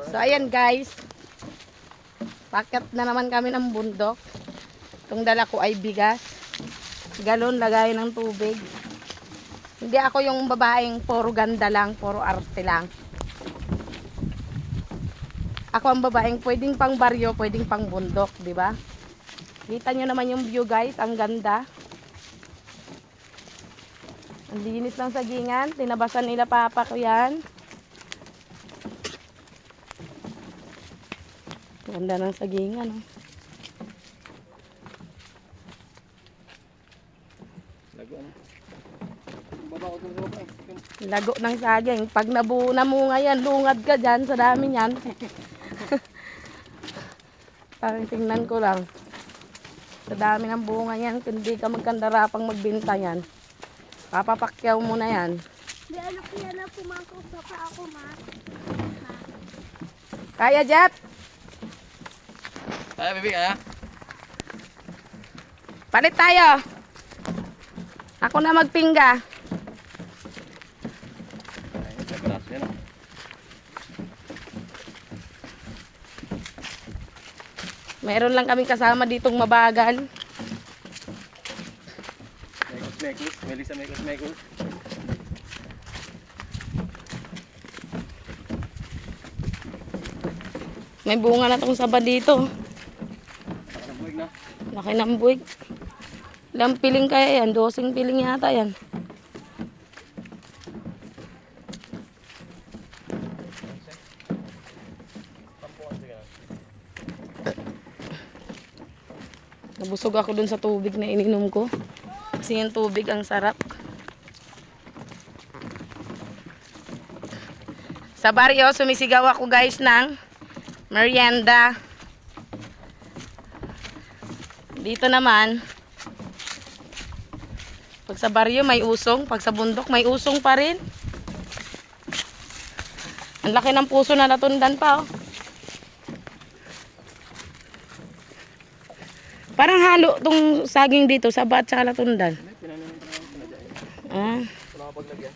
So ayan guys, packet na naman kami ng bundok. Itong dala ko ay bigas, galon lagay ng tubig. Hindi ako yung babaeng puro ganda lang, puro arte lang. Ako ang babaeng pwedeng pang baryo, pwedeng pang bundok, di ba? Kita nyo naman yung view guys, ang ganda. Ang linis ng sagingan, tinabasan nila papa ko yan. Ganda ng sagingan, oh. Lago ng saging. Pag namunga yan, lungad ka dyan sa dami yan. Parang tingnan ko lang. Sa dami ng bunga yan, hindi ka magkandarapang magbinta yan. Papapakyaw mo na yan. Di anak ko yan na pumasok sa pa ako, ma. Kaya, Jet? Kaya, baby, kaya? Palit tayo. Ako na magpingga. Meron lang kaming kasama ditong mabagal. Mekos, Melissa Mekos. May bunga na tong saba dito. Buwig na. Laki ng buwig. Ilang piling kaya yan? 12 piling yata yan. Nabusog ako dun sa tubig na ininom ko. Kasi yung tubig ang sarap. Sa baryo, sumisigaw ako guys ng merienda. Dito naman, pag sa baryo may usong, pag sa bundok may usong pa rin. Ang laki ng puso na latundan pa, oh. Parang halo tong saging dito, saba at saka latundan. Ah. Wala ka paglagyan.